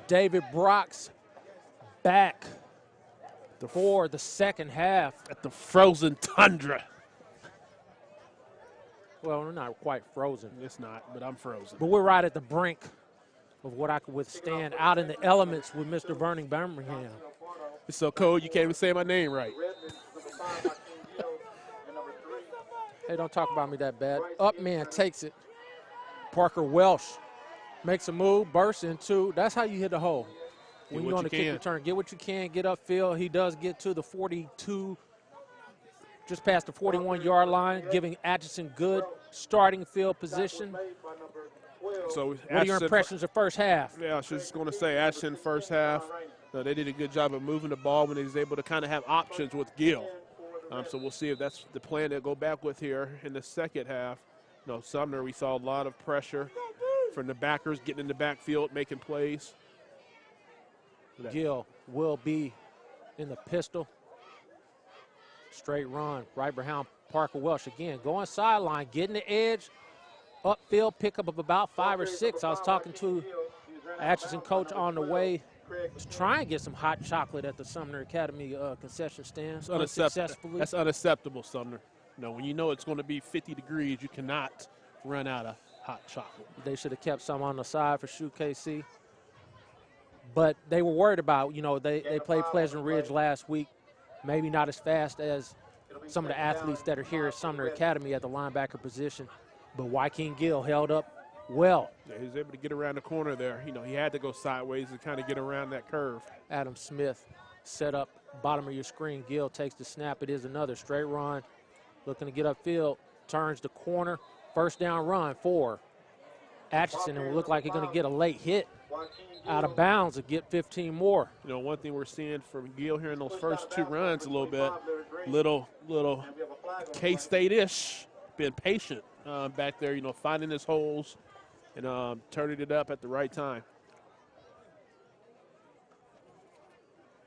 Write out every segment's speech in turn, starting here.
David Brock's back for the second half. At the frozen tundra. Well, we're not quite frozen. It's not, but I'm frozen. But we're right at the brink of what I could withstand out in the elements with Mr. Burning Birmingham. It's so cold you can't even say my name right. Hey, don't talk about me that bad. Up man takes it. Parker Welsh makes a move, bursts into. That's how you hit the hole. When you're on the kick return, get what you can, get upfield. He does get to the 42, just past the 41-yard line, giving Atchison good starting field position. So what are your impressions of first half? Yeah, I was just going to say, Atchison first half, they did a good job of moving the ball when they was able to kind of have options with Gill. So we'll see if that's the plan they'll go back with here in the second half. Sumner, we saw a lot of pressure from the backers getting in the backfield, making plays. Gill will be in the pistol. Straight run, right behind Parker Welsh again. Going sideline, getting the edge. Upfield pickup of about 5 or 6. I was talking to Atchison coach on the way to try and get some hot chocolate at the Sumner Academy concession stand. Unsuccessfully. That's unacceptable, Sumner. When you know it's going to be 50 degrees, you cannot run out of hot chocolate. They should have kept some on the side for Shoot KC. But they were worried about, they played Pleasant Ridge last week. Maybe not as fast as some of the athletes that are here at Sumner Academy at the linebacker position. But Joaquin Gill held up well. Yeah, he was able to get around the corner there. He had to go sideways to kind of get around that curve. Adam Smith set up bottom of your screen. Gill takes the snap. It is another straight run. Looking to get upfield. Turns the corner. First down run for Atchison. And will look like he's going to get a late hit out of bounds and get 15 more. One thing we're seeing from Gill here in those first 2 runs a little bit, little K-State-ish, been patient back there, finding his holes and turning it up at the right time.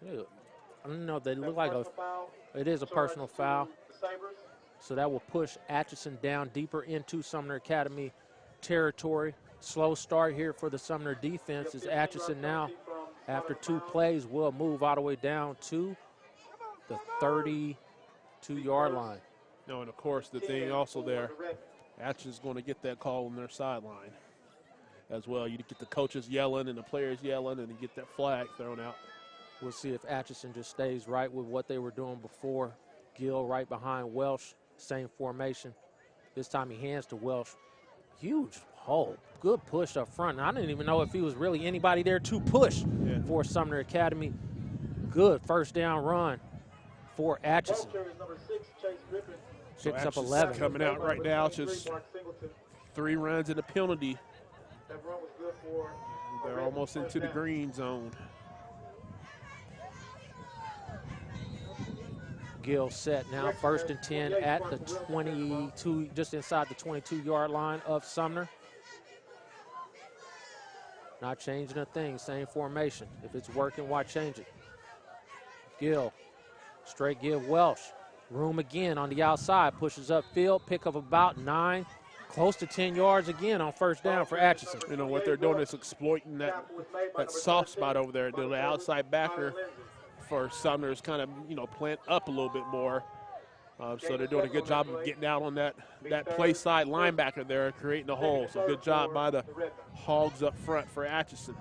I don't know, they look like it is a personal foul. So that will push Atchison down deeper into Sumner Academy territory. Slow start here for the Sumner defense as Atchison now, after 2 plays, will move all the way down to the 32-yard line. And of course, the thing also there, Atchison's going to get that call on their sideline as well. You get the coaches yelling and the players yelling and you get that flag thrown out. We'll see if Atchison just stays right with what they were doing before. Gill right behind Welsh, same formation. This time he hands to Welsh. Huge hole. Good push up front. And I didn't even know if he was really anybody there to push for Sumner Academy. Good first down run for Atchison. Picks up 11. Coming out right now, just 3 runs and a penalty. They're almost into the green zone. Gill set now, 1st and 10 at the 22, just inside the 22-yard line of Sumner. Not changing a thing, same formation. If it's working, why change it? Gill, straight give Welsh. Room again on the outside, pushes upfield, pick up about 9, close to 10 yards again on first down for Atchison. What they're doing is exploiting that soft spot over there. The outside backer for Sumner is kind of, plant up a little bit more. So they're doing a good job of getting out on that play side linebacker there, creating a hole. So good job by the Hogs up front for Atchison.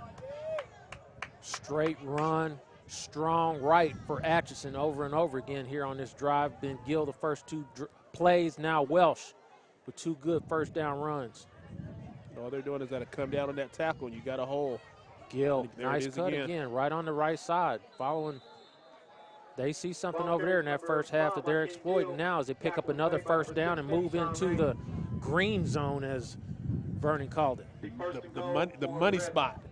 Straight run, strong right for Atchison over and over again here on this drive. Been Gill the first 2 plays, now Welsh with 2 good first down runs. All they're doing is that come down on that tackle and you got a hole. Gill, nice cut again, right on the right side, following. They see something over there in that first half that they're exploiting now as they pick up another first down and move into the green zone, as Vernon called it. The money spot.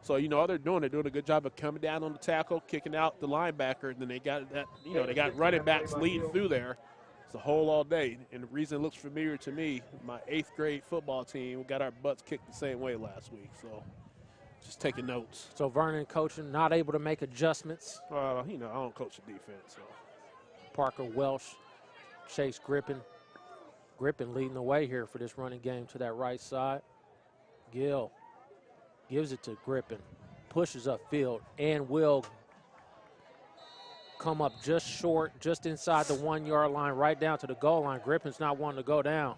So, all they're doing a good job of coming down on the tackle, kicking out the linebacker, and then they got that, they got running backs leading through there. It's a hole all day. And the reason it looks familiar to me, my 8th grade football team, we got our butts kicked the same way last week. So just taking notes. So Vernon coaching, not able to make adjustments. I don't coach the defense. So. Parker Welsh, Chase Grippin. Grippin leading the way here for this running game to that right side. Gill gives it to Grippin. pushes upfield and will come up just short, just inside the 1 yard line, right down to the goal line. Griffin's not wanting to go down.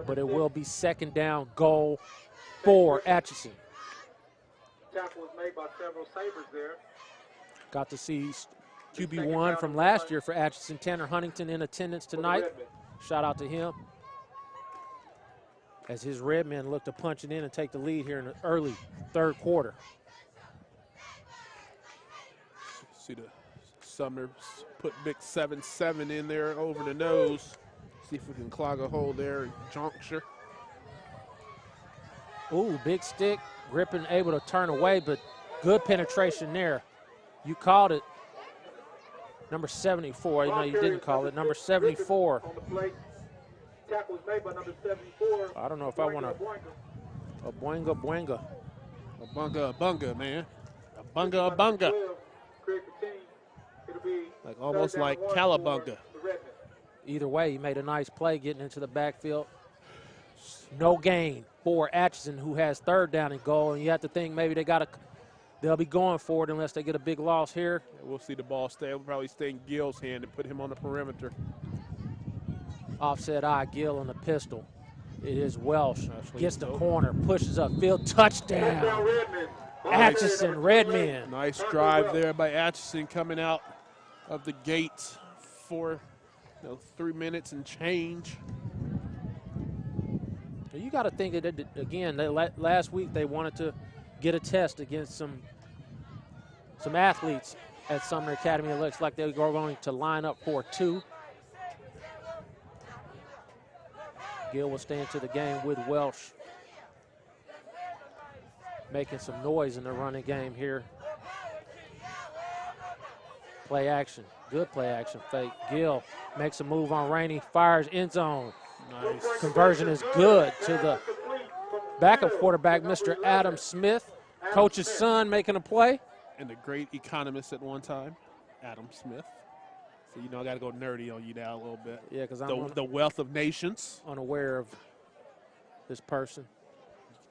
But it will be second down goal for Atchison. Tackle was made by several Sabres there. Got to see QB1 from last year for Atchison, Tanner Huntington, in attendance tonight. Shout out to him. As his Redmen look to punch it in and take the lead here in the early third quarter. See the Sumner put big 7-7 in there over the nose. See if we can clog a hole there at juncture. Ooh, big stick. Griffin able to turn away, but good penetration there. You called it. Number 74. No, you didn't call it. Number 74. Tackle was made by number 74. I don't know if I want to. A Boinga. A bunga, man. A bunga. Like almost like Calabunga. Either way, he made a nice play getting into the backfield. No gain for Atchison, who has third down and goal. And you have to think maybe they'll be going for it unless they get a big loss here. We'll see the ball stay. We'll probably stay in Gill's hand and put him on the perimeter. Offset eye, Gill on the pistol. It is Welsh. Gets the corner, pushes up field, touchdown. Atchison, Redmen. Nice drive there by Atchison coming out of the gate for 3 minutes and change. You got to think that, again, last week they wanted to get a test against some athletes at Sumner Academy. It looks like they're going to line up for 2. Gill will stay into the game with Welsh. Making some noise in the running game here. Play action. Good play action fake. Gill makes a move on Rainey. Fires end zone. Nice. Conversion is good to the backup quarterback, Mr. Adam Smith. Coach's son making a play. And the great economist at one time, Adam Smith. So, I got to go nerdy on you now a little bit. Yeah, because I'm the wealth of nations. Unaware of this person.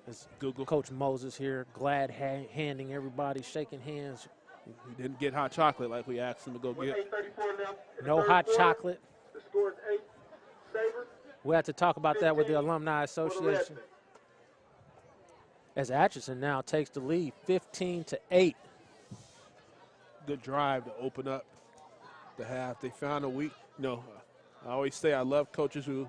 It's Google. Coach Moses here, glad handing everybody, shaking hands. He didn't get hot chocolate like we asked him to go get. No hot chocolate. The score is 8 Sabres. We'll have to talk about that with the Alumni Association. As Atchison now takes the lead, 15-8. Good drive to open up the half. They found a weak, I always say I love coaches who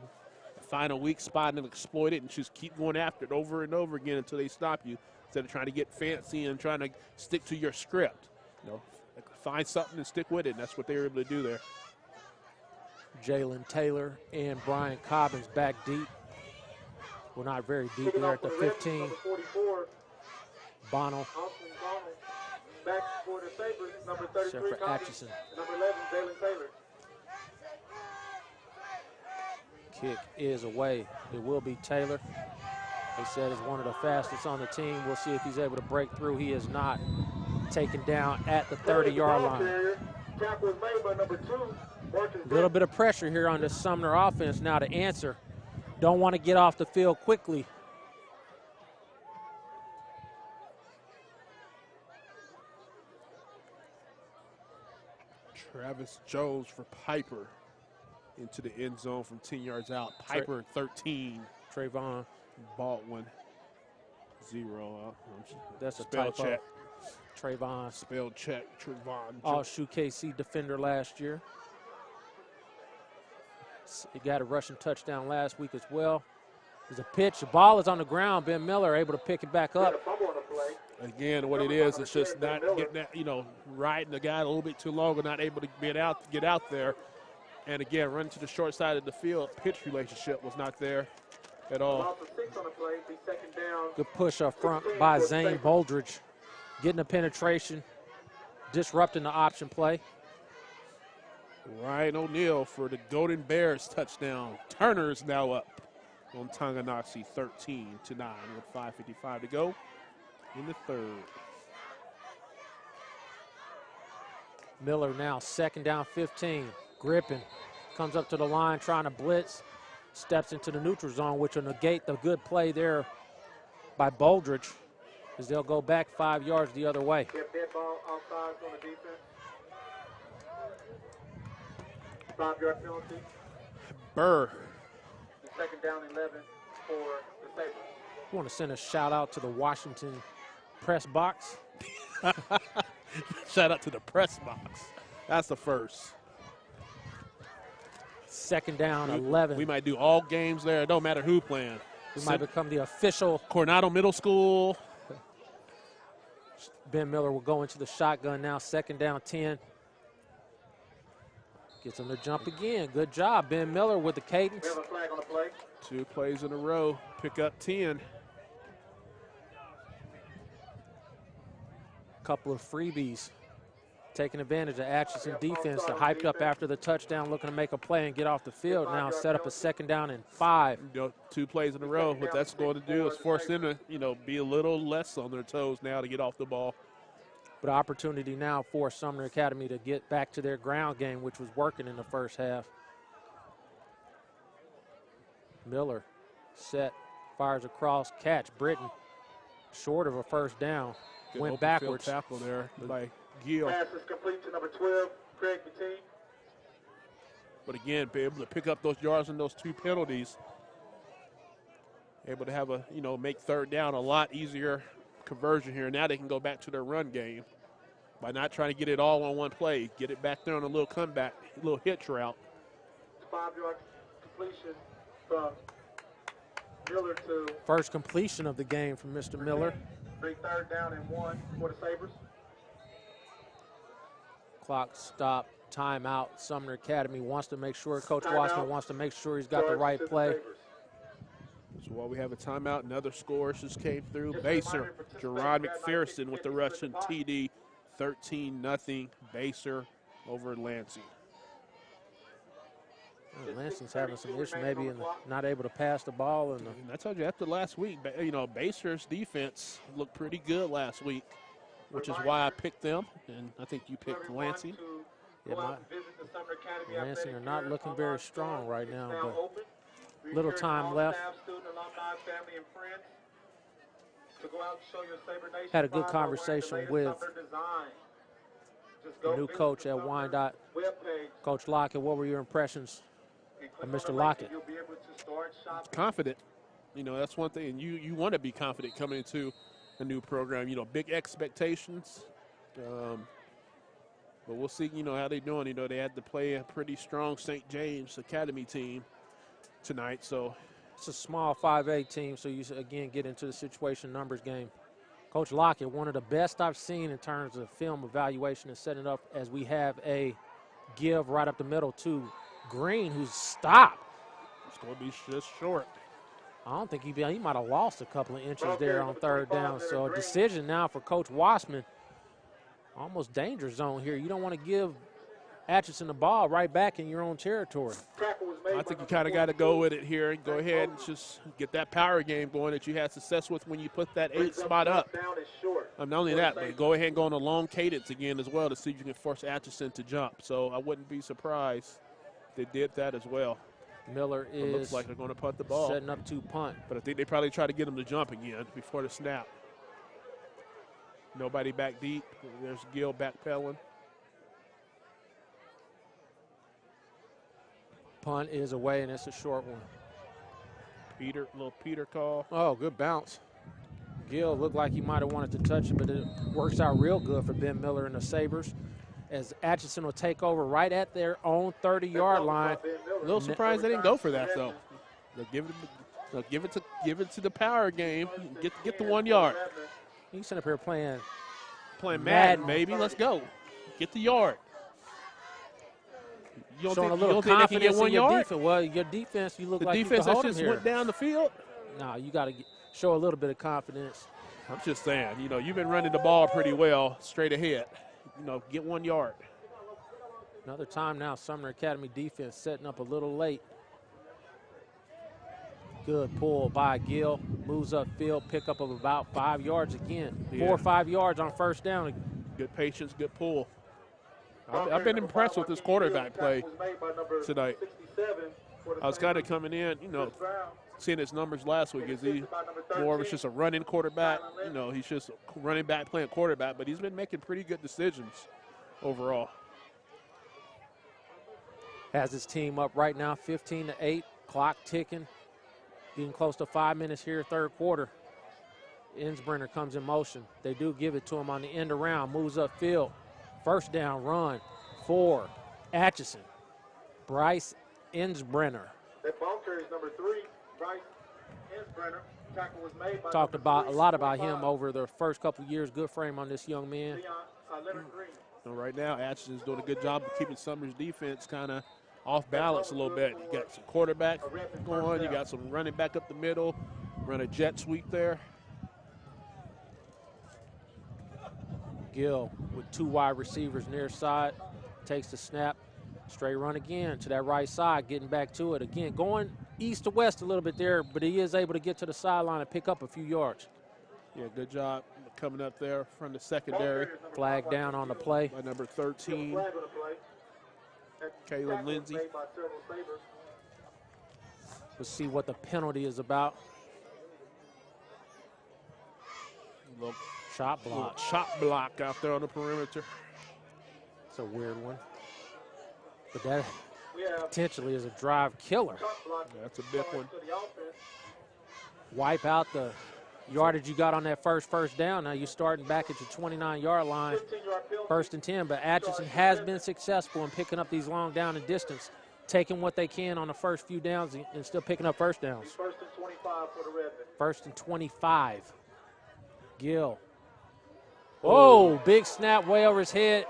find a weak spot and exploit it and just keep going after it over and over again until they stop you, instead of trying to get fancy and trying to stick to your script. Find something and stick with it, and that's what they were able to do there. Jalen Taylor and Brian Cobbins back deep. Well, not very deep. They're at the 15. Bono. Back for the Sabres, number 33, for Atchison. Number 11, Jalen Taylor. Kick is away. It will be Taylor. They said he's one of the fastest on the team. We'll see if he's able to break through. He is not. Taken down at the 30-yard line. Tackle was made by number 2. A little bit of pressure here on the Sumner offense now to answer. Don't want to get off the field quickly. Travis Jones for Piper into the end zone from 10 yards out. Piper 13. Trayvon Baldwin 0. That's a spell typo. check. Trayvon. Spell check. Trayvon. All-Shoe KC defender last year. He got a rushing touchdown last week as well. There's a pitch. The ball is on the ground. Ben Miller able to pick it back up. Again, what it is, it's just not getting that, riding the guy a little bit too long and not able to get out there. And again, running to the short side of the field. Pitch relationship was not there at all. Good push up front by Zane Boldridge. Getting the penetration, disrupting the option play. Ryan O'Neal for the Golden Bears touchdown. Turner's now up on Tonganoxie 13-9 with 5:55 to go in the third. Miller now second down 15. Gripping, comes up to the line trying to blitz. Steps into the neutral zone, which will negate the good play there by Boldridge. as they'll go back 5 yards the other way. Get dead ball outside on the defense. 5-yard penalty. Burr. Second down 11 for the Sabres. I want to send a shout out to the Washington press box. Shout out to the press box. That's the first. Second down, 11. We might do all games there. It don't matter who playing. We might become the official. Coronado Middle School. Ben Miller will go into the shotgun now. Second down, 10. Gets him to jump again. Good job, Ben Miller with the cadence. We have a flag on the play. 2 plays in a row. Pick up 10. Couple of freebies. Taking advantage of Atchison defense. They're hyped up after the touchdown, looking to make a play and get off the field. Now set up a second down and 5. 2 plays in a row. What that's going to do is force them to, be a little less on their toes now to get off the ball. But opportunity now for Sumner Academy to get back to their ground game, which was working in the first half. Miller set, fires across, catch. Britton short of a first down. Good Went open backwards. field tackle there by Gill. Pass is complete to number 12, Craig Bettine. But again, be able to pick up those yards and those 2 penalties. Able to have make third down a lot easier conversion here. Now they can go back to their run game by not trying to get it all on one play. Get it back there on a little comeback, a little hitch route. 5-yard completion from Miller to First completion of the game from Mr. Miller. big third down and 1 for the Sabres. Clock stop, timeout. Sumner Academy wants to make sure, Coach Timeout. Wassman wants to make sure he's got the Yards right to the play. Sabres. So while we have a timeout, another score just came through. Just a Baser, reminder, participate Jerron in that McPherson with the 1950 Russian block. TD, 13-0 Baser over Lansing. Lansing's having some issues, maybe not able to pass the ball. And And I told you after last week, Baser's defense looked pretty good last week, which is why I picked them, and I think you picked Everyone Lansing. to Yeah, go out and visit the Sumner Academy Lansing Athletic are not Center looking online very store. strong right It's now, now but open. We little encourage time all left. staff, student, alumni, family, and friends to go out and show your Sabre Nation Had a good pride by wearing the conversation latest with Sumner design. Just the go new visit coach the at Sumner Wyandotte, webpage Coach Lockett. What were your impressions? and click Mr. on the link Lockett. and you'll be able to start shopping. Confident. That's one thing. And you want to be confident coming into a new program. Big expectations. But we'll see, how they're doing. They had to play a pretty strong St. James Academy team tonight. So It's a small 5A team, so you again get into the situation numbers game. Coach Lockett, one of the best I've seen in terms of film evaluation and setting it up as we have a give right up the middle to Green, who's stopped. it's going to be just short. I don't think he might have lost a couple of inches there on third down. So a decision now for Coach Wassman. Almost danger zone here. You don't want to give Atchison the ball right back in your own territory. Tackle was made I by think you number kind of got to 42. go with it here and go ahead and just get that power game going that you had success with when you put that 8 spot up. Down is short. Not only that, but go ahead and go on a long cadence again as well to see if you can force Atchison to jump. So I wouldn't be surprised if they did that as well. Miller It looks is like they're going to punt the ball. setting up to punt. But I think they probably try to get him to jump again before the snap. Nobody back deep. There's Gill backpedaling. Punt is away, and it's a short one. Little Peter call. Oh, good bounce. Gill looked like he might have wanted to touch it, but it works out real good for Ben Miller and the Sabres as Atchison will take over right at their own 30-yard line. A little surprised they didn't go for that though. They'll give it to the power game. Get the 1 yard. He's sitting up here playing. Playing Madden. Madden, baby. Let's go. Get the yard. You Showing a don't little think they can get confidence 1 in your yard? defense. Well, your defense, you look The like defense you can that hold just them here. went down the field. No, you got to show a little bit of confidence. I'm just saying, you've been running the ball pretty well straight ahead. Get 1 yard. Another time now, Sumner Academy defense setting up a little late. Good pull by Gill. Moves upfield, pickup of about 5 yards again. Yeah. 4 or 5 yards on first down. Good patience, good pull. I've been impressed with this quarterback play Was made by number tonight. 67, I was kind of coming in, seeing his numbers last week. Is he more of just a running quarterback? He's just a running back playing quarterback, but he's been making pretty good decisions overall. Has his team up right now, 15-8, clock ticking, getting close to 5 minutes here, third quarter. Insbrenner comes in motion. They do give it to him on the end around, moves upfield. First down run for Atchison. Bryce Insbrenner. That ball carries number 3, Bryce Insbrenner. Tackle was made by Talked number a lot about 45. him over the first couple of years. Good frame on this young man. Leonard Green. So right now, Atchison's doing a good job of keeping Sumner's defense kind of off balance a little bit. You got some quarterback going. You got some running back up the middle. Run a jet sweep there. Gill with 2 wide receivers near side. Takes the snap. Straight run again to that right side, getting back to it. Again, going east to west a little bit there, but he is able to get to the sideline and pick up a few yards. Yeah, good job coming up there from the secondary. Flag down on the play. By number 13, Caleb Lindsey. We'll see what the penalty is about. Little Chop block. chop block out there on the perimeter. It's a weird one. But that potentially is a drive killer. Yeah, that's a big one. Wipe out the yardage you got on that first down. Now you're starting back at your 29-yard line, 1st and 10. But Atchison has been successful in picking up these long down and distance, taking what they can on the first few downs and still picking up first downs. 1st and 25 for the Redmen. 1st and 25. Gill. Oh, big snap way over his head.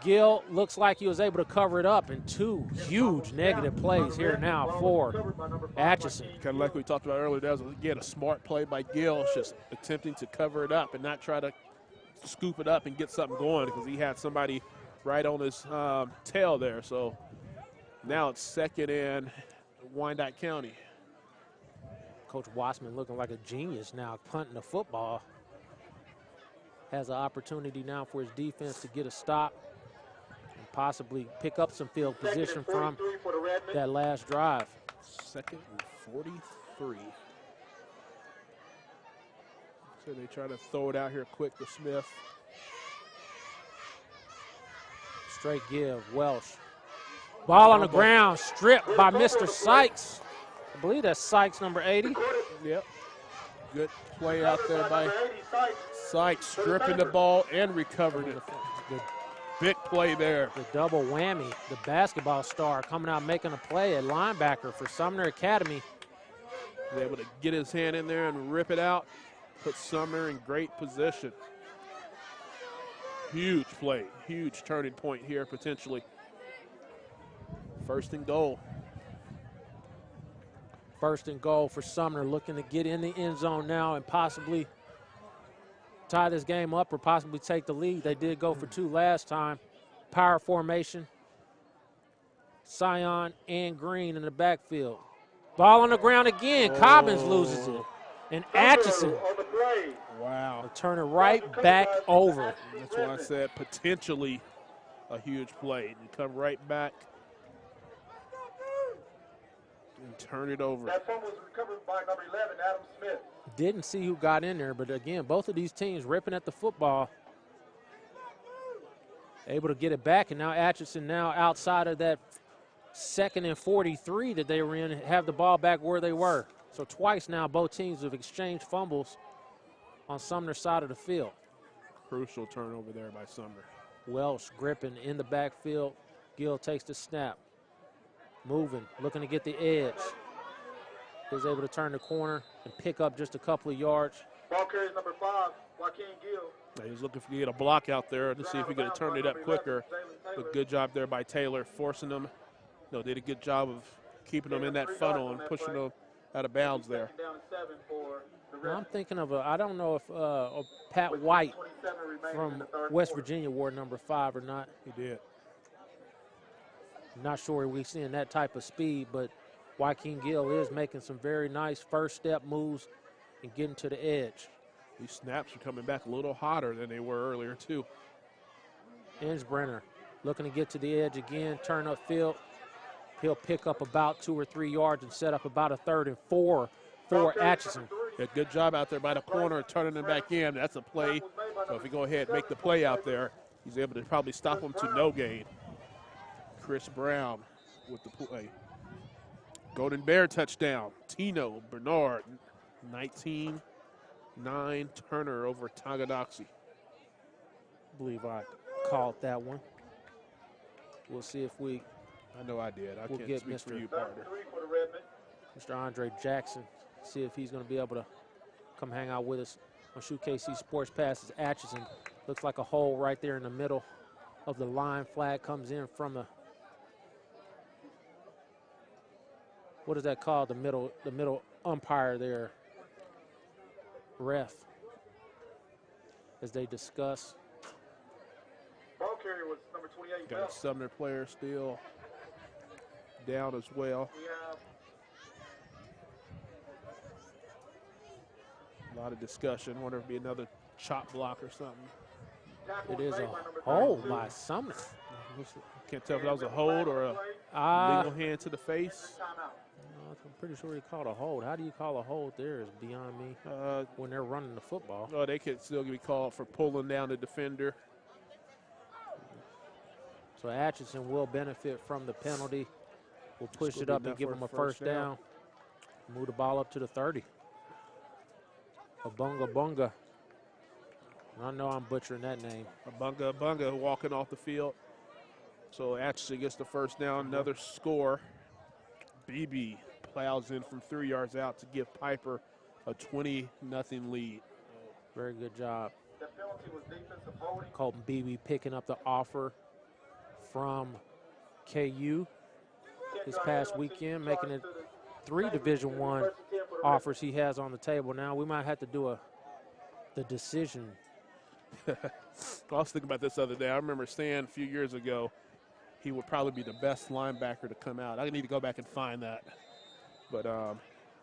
Gill looks like he was able to cover it up, and 2 huge negative plays here now for Atchison. Kind of like we talked about earlier, that was, again, a smart play by Gill, just attempting to cover it up and not try to scoop it up and get something going because he had somebody right on his tail there. So now it's 2nd and Wyandotte County. Coach Wassman looking like a genius now, punting the football. Has an opportunity now for his defense to get a stop and possibly pick up some field position from that last drive. 2nd and 43. So they try to throw it out here quick to Smith. Straight give, Welsh. Ball on the ground, stripped by Mr. Sykes. I believe that's Sykes, number 80. Yep. Good play out there by Sykes, stripping the ball and recovered it. The Big play there. The double whammy, the basketball star coming out making a play at linebacker for Sumner Academy. Was able to get his hand in there and rip it out, put Sumner in great position. Huge play, huge turning point here potentially. 1st and goal. 1st and goal for Sumner, looking to get in the end zone now and possibly tie this game up or possibly take the lead. They did go for 2 last time. Power formation. Sion and Green in the backfield. Ball on the ground again. Cobbins loses it. And Atchison Wow. will turn it right back over. That's why I said potentially a huge play. You come right back and turn it over. That fumble was recovered by number 11, Adam Smith. Didn't see who got in there, but again, both of these teams ripping at the football. Able to get it back, and now Atchison now outside of that 2nd and 43 that they were in, have the ball back where they were. So twice now both teams have exchanged fumbles on Sumner's side of the field. Crucial turnover there by Sumner. Welsh gripping in the backfield. Gill takes the snap. Moving, looking to get the edge. Is able to turn the corner and pick up just a couple of yards. Ball carries number 5, Joaquin Gill. He was looking to get a block out there to see if he could turn it up quicker. But good job there by Taylor, forcing them. Did a good job of keeping them in that funnel and pushing them out of bounds there. Now I'm thinking of I don't know if Pat White from West Virginia wore number 5 or not. He did. Not sure we've seen that type of speed, but Joaquin Gill is making some very nice first step moves and getting to the edge. These snaps are coming back a little hotter than they were earlier, too. Insbrenner looking to get to the edge again, turn up field. He'll pick up about 2 or 3 yards and set up about a 3rd and 4 for Atchison. Yeah, good job out there by the corner, turning him back in. That's a play. So if we go ahead and make the play out there, he's able to probably stop him to no gain. Chris Brown with the play. Golden Bear touchdown. Tino Bernard, 19-9 Turner over Tonganoxie. I believe I called that one. We'll see if we I know I did. I We'll can't get speak for Mr. you, partner. Mr. Andre Jackson, see if he's going to be able to come hang out with us on Shoot KC Sports Passes. Atchison looks like a hole right there in the middle of the line. Flag comes in from the, what is that called? The middle umpire there. Ref, as they discuss. Ball carrier was number 28. Got a Sumner player still down as well. We have A lot of discussion. Wonder if it'd be another chop block or something. tackles It is made a by number hole 32. by Sumner. Can't tell if that was a hold or a legal hand to the face. Timeout. I'm pretty sure he called a hold. How do you call a hold there is beyond me when they're running the football. Oh, they could still be called for pulling down the defender. So Atchison will benefit from the penalty. We'll push gonna it be up and enough give for him a a first down. Move the ball up to the 30. A bunga. I know I'm butchering that name. Bunga walking off the field. So Atchison gets the first down, another score. BB plows in from 3 yards out to give Piper a 20-0 lead. Very good job. The penalty was defensive holding. Colton Beebe picking up the offer from KU this past weekend, making it 3 Division I offers he has on the table now. We might have to do the decision. I was thinking about this the other day. I remember saying a few years ago he would probably be the best linebacker to come out. I need to go back and find that. But I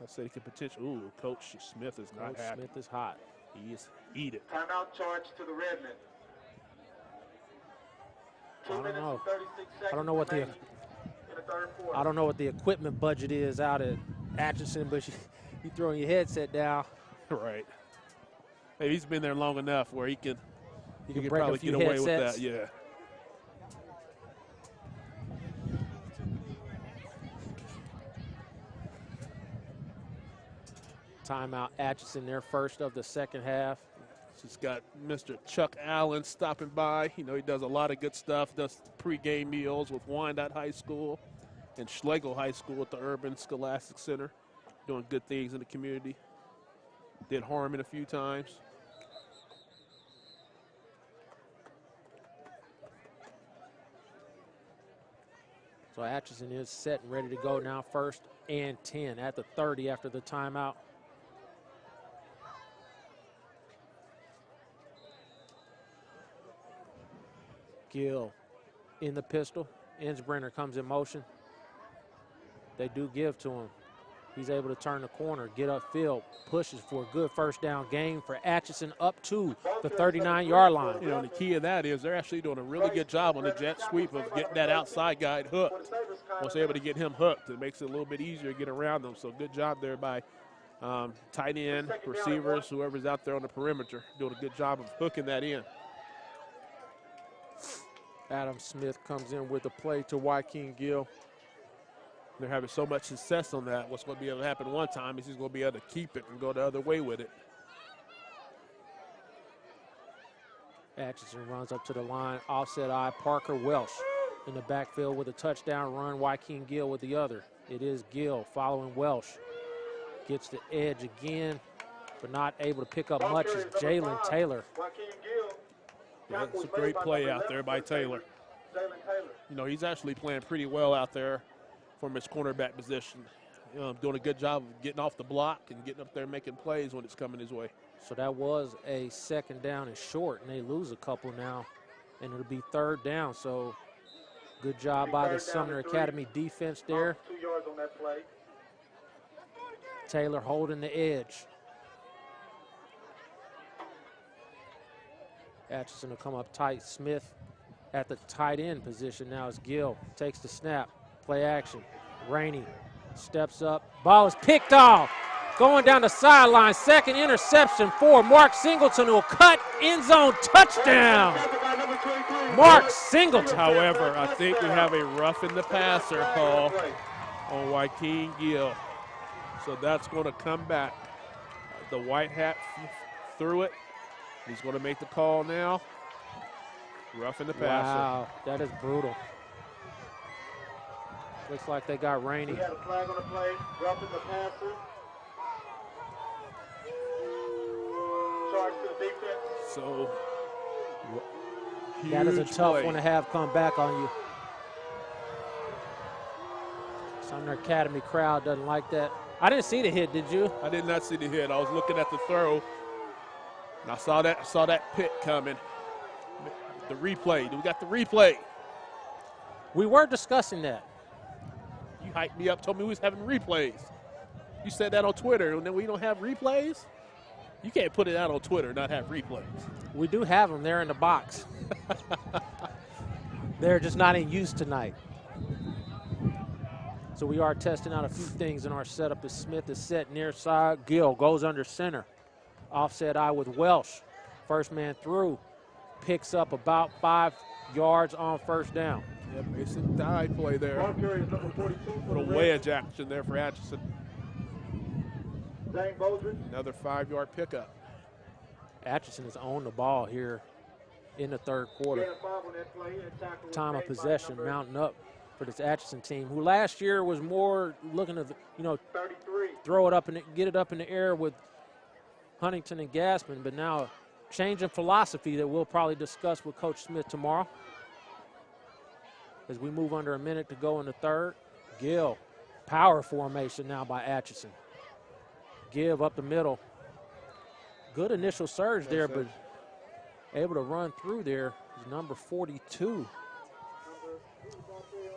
said he could potentially. Ooh, Coach Smith is not Coach happy. Smith is hot. He is heated. Timeout charge to the Redmen. I don't know. 36 I don't know what the seconds in the third quarter. I don't know what the equipment budget is out at Atchison, but you throwing your headset down. Right. Hey, he's been there long enough where he can break a probably few get away headsets. with that. Yeah. Timeout Atchison, their first of the second half. Just got Mr. Chuck Allen stopping by. You know, he does a lot of good stuff, does pregame meals with Wyandotte High School and Schlegel High School at the Urban Scholastic Center, doing good things in the community. Did Harmon a few times. So Atchison is set and ready to go now, 1st and 10 at the 30 after the timeout. Gill in the pistol. Insbrenner comes in motion. They do give to him. He's able to turn the corner, get upfield, pushes for a good first down gain for Atchison up to the 39-yard line. You know, the key of that is they're actually doing a really good job on the jet sweep of getting that outside guy hooked. Once they're able to get him hooked, it makes it a little bit easier to get around them. So good job there by tight end, receivers, whoever's out there on the perimeter, doing a good job of hooking that in. Adam Smith comes in with a play to Joaquin Gill. They're having so much success on that. What's going to be able to happen one time is he's going to be able to keep it and go the other way with it. Atchison runs up to the line, offset eye, Parker Welsh in the backfield with a touchdown run, Joaquin Gill with the other. It is Gill following Welsh. Gets the edge again, but not able to pick up much is Jalen Taylor. Yeah, it's a great play out there by Taylor. You know, he's actually playing pretty well out there from his cornerback position. You know, doing a good job of getting off the block and getting up there and making plays when it's coming his way. So that was a 2nd down and short, and they lose a couple now, and it'll be 3rd down. So good job by the Sumner Academy defense there. 2 yards on that play. Taylor holding the edge. Atchison will come up tight. Smith at the tight end position now as Gill takes the snap. Play action. Rainey steps up. Ball is picked off. Going down the sideline. Second interception for Mark Singleton, who will cut end zone touchdown. Mark Singleton. However, I think we have a roughing the passer call on Joaquin Gill. So that's going to come back. The white hat threw it. He's going to make the call now. Roughing the passer. Wow, that is brutal. Looks like they got Rainey. We got a flag on the play, roughing the passer. Charge to the defense. So, that is a huge tough play. one to have come back on you. Sumner Academy crowd doesn't like that. I didn't see the hit, did you? I did not see the hit. I was looking at the throw, and I saw that pit coming. The replay. We got the replay. We were discussing that. You hyped me up, told me we was having replays. You said that on Twitter, and then we don't have replays? You can't put it out on Twitter and not have replays. We do have them. They're in the box. They're just not in use tonight. So we are testing out a few things in our setup. As Smith is set near side. Gill goes under center. Offset eye with Welsh. First man through. Picks up about 5 yards on first down. Yeah, Mason dive play there. Ball carrier is number 42 for Little the wedge action there for Atchison. Zane Bowdridge. Another 5-yard pickup. Atchison has owned the ball here in the third quarter. Gain of 5 on that play, and tackle was Time of made by possession number mounting up for this Atchison team, who last year was more looking to, 33. throw it up and get it up in the air with Huntington and Gassman, but now a change in philosophy that we'll probably discuss with Coach Smith tomorrow. As we move under a minute to go in the third. Gill, power formation now by Atchison. Give up the middle. Good initial surge there, but able to run through there is number 42.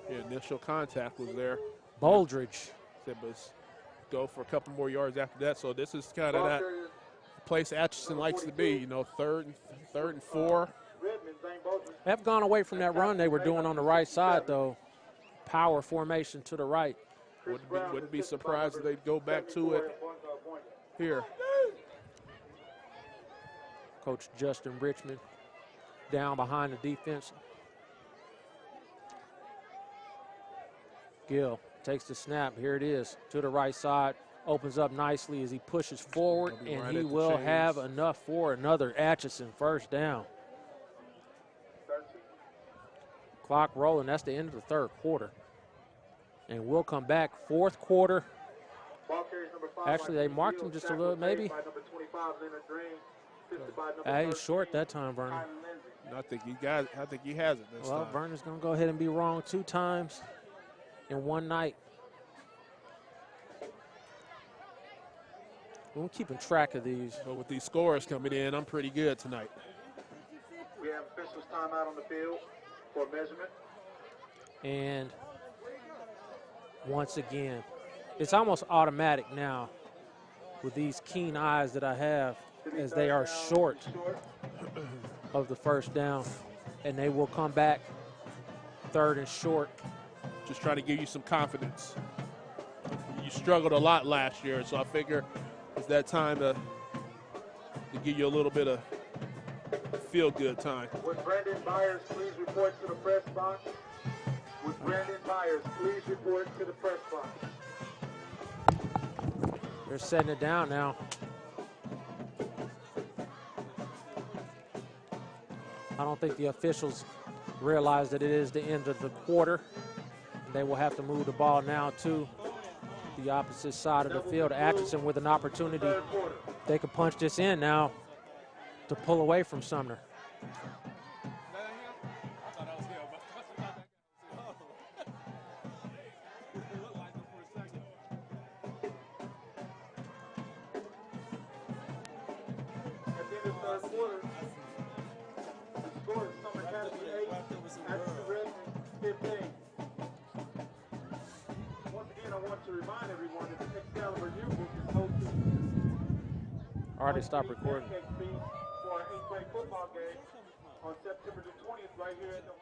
Yeah, initial contact was there. Bouldridge. Said, but go for a couple more yards after that. So this is kind of that place Atchison likes to be, third and 4. Have gone away from that run they were doing on the right side, though. Power formation to the right. Wouldn't be surprised if they'd go back to it here. Coach Justin Richmond down behind the defense. Gill takes the snap. Here it is to the right side. Opens up nicely as he pushes forward, and right he at the will chains. have enough for another Atchison first down. Clock rolling. That's the end of the third quarter. And we'll come back fourth quarter. Actually, they marked him just a little, maybe. He's short that time, Vernon. I think he has it this Well, time. Vernon's going to go ahead and be wrong 2 times in one night. We're keeping track of these. But with these scores coming in, I'm pretty good tonight. We have officials timeout on the field for measurement. And once again, it's almost automatic now with these keen eyes that I have, as they are short of the first down, and they will come back third and short. Just trying to give you some confidence. You struggled a lot last year, so I figure it's that time to give you a little bit of feel-good time. Would Brandon Byers please report to the press box? Would Brandon Byers please report to the press box? They're setting it down now. I don't think the officials realize that it is the end of the quarter. They will have to move the ball now to the opposite side of the field. Atchison with an opportunity. They could punch this in now to pull away from Sumner. At the end of the third quarter, the score is Sumner Academy 8, Atchison Redmond 15. Once again, I want to remind everyone that the Excalibur Yearbook is hosting. All right, stop recording. For our 8th grade football game on September the 20th right here at the